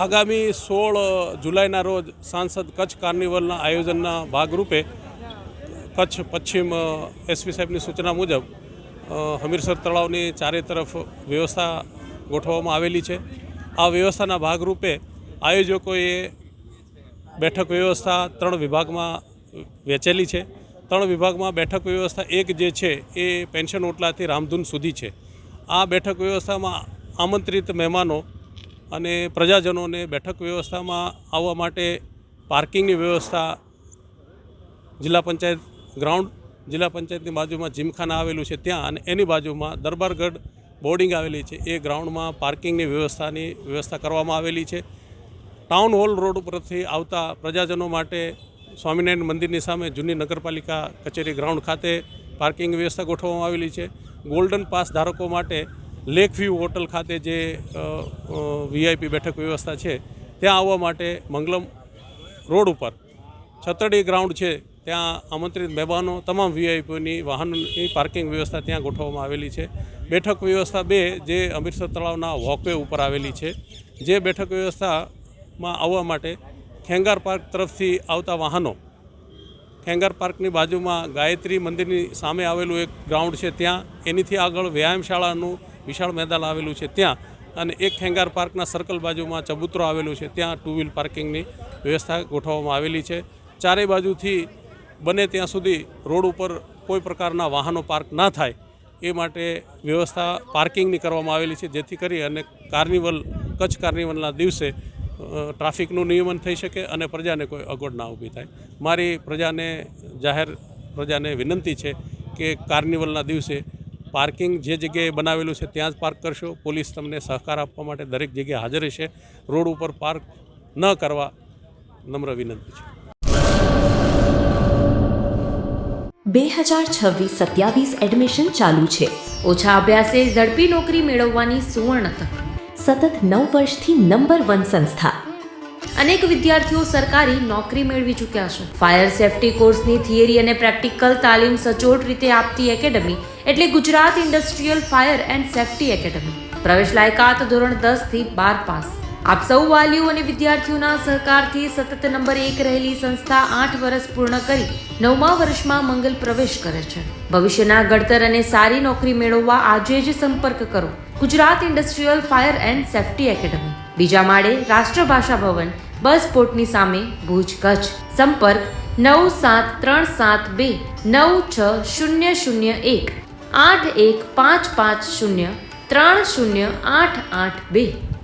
આગામી 16 જુલાઈના રોજ સાંસદ કચ્છ કાર્નિવલના આયોજનના ભાગરૂપે કચ્છ પશ્ચિમ એસપી સાહેબની સૂચના મુજબ હમીરસર તળાવની ચારે તરફ વ્યવસ્થા ગોઠવવામાં આવેલી છે। આ વ્યવસ્થાના ભાગરૂપે આયોજકોએ બેઠક વ્યવસ્થા 3 વિભાગમાં વહેંચેલી છે। 3 વિભાગમાં બેઠક વ્યવસ્થા એક જે છે એ પેન્શન ઓટલાથી રામધૂન સુધી છે। આ બેઠક વ્યવસ્થામાં આમંત્રિત મહેમાનો અને પ્રજાજનોને બેઠક વ્યવસ્થામાં આવવા માટે પાર્કિંગની વ્યવસ્થા જિલ્લા પંચાયત ગ્રાઉન્ડ, જિલ્લા પંચાયતની બાજુમાં જીમખાના આવેલું છે ત્યાં, અને એની બાજુમાં દરબારગઢ બોર્ડિંગ આવેલી છે એ ગ્રાઉન્ડમાં પાર્કિંગની વ્યવસ્થા કરવામાં આવેલી છે। ટાઉન હોલ રોડ ઉપરથી આવતા પ્રજાજનો માટે સ્વામિનારાયણ મંદિરની સામે જૂની નગરપાલિકા કચેરી ગ્રાઉન્ડ ખાતે પાર્કિંગની વ્યવસ્થા ગોઠવવામાં આવેલી છે। ગોલ્ડન પાસ ધારકો માટે લેક વ્યૂ હોટલ ખાતે જે વીઆઈપી બેઠક વ્યવસ્થા છે ત્યાં આવવા માટે મંગલમ રોડ ઉપર છતડી ગ્રાઉન્ડ છે ત્યાં આમંત્રિત મહેમાનો તમામ વીઆઈપીની વાહનોની પાર્કિંગ વ્યવસ્થા ત્યાં ગોઠવવામાં આવેલી છે। બેઠક વ્યવસ્થા 2 જે હમીરસર તળાવના વોકવે ઉપર આવેલી છે, જે બેઠક વ્યવસ્થામાં આવવા માટે ખેંગાર પાર્ક તરફથી આવતા વાહનો ખેંગાર પાર્કની બાજુમાં ગાયત્રી મંદિરની સામે આવેલું એક ગ્રાઉન્ડ છે ત્યાં, એનીથી આગળ વ્યાયામશાળાનું વિશાળ મેદાન આવેલું છે ત્યાં, અને એક ખેંગાર પાર્કના સર્કલ બાજુમાં ચબૂતરો આવેલું છે ત્યાં 2 વ્હીલ પાર્કિંગની વ્યવસ્થા ગોઠવવામાં આવેલી છે। ચારે બાજુથી બને ત્યાં સુધી રોડ ઉપર કોઈ પ્રકારના વાહનો પાર્ક ના થાય એ માટે વ્યવસ્થા પાર્કિંગની કરવામાં આવેલી છે, જેથી કરી અને કચ્છ કાર્નિવલના દિવસે ટ્રાફિકનું નિયમન થઈ શકે અને પ્રજાને કોઈ અગવડ ના ઊભી થાય। મારી જાહેર પ્રજાને વિનંતી છે કે કાર્નિવલના દિવસે પાર્કિંગ જે જગ્યાએ બનાવેલું છે ત્યાં જ પાર્ક કરશો। પોલીસ તમને સહકાર આપવા માટે દરેક જગ્યાએ હાજર રહેશે। રોડ ઉપર પાર્ક ન કરવા નમ્ર વિનંતી છે। 2026-27 એડમિશન ચાલુ છે। ઓછા અભ્યાસે ઝડપી નોકરી મેળવવાની સુવર્ણ તક। સતત 9 વર્ષથી નંબર 1 સંસ્થા। અનેક વિદ્યાર્થીઓ સરકારી નોકરી મેળવી ચૂક્યા છે। ફાયર સેફટી કોર્સની થિયરી અને પ્રેક્ટિકલ તાલીમ સચોટ રીતે આપતી એકેડમી એટલે Gujarat industrial fire and safety academy. પ્રવેશ લાયકાત ધોરણ 10 થી 12 પાસ। આપ સૌ વાલીઓ અને વિદ્યાર્થીઓના સહકારથી સતત નંબર 1 રહેલી સંસ્થા 8 વર્ષ પૂર્ણ કરી 9મા વર્ષમાં મંગલ પ્રવેશ કરે છે। ભવિષ્યના ઘડતર અને સારી નોકરી મેળવવા આજે જ સંપર્ક કરો Gujarat industrial fire and safety academy, બીજા માળે રાષ્ટ્રભાષા ભવન, બસ પોર્ટની સામે, ભુજ, કચ્છ। સંપર્ક 9737296001 8155030882।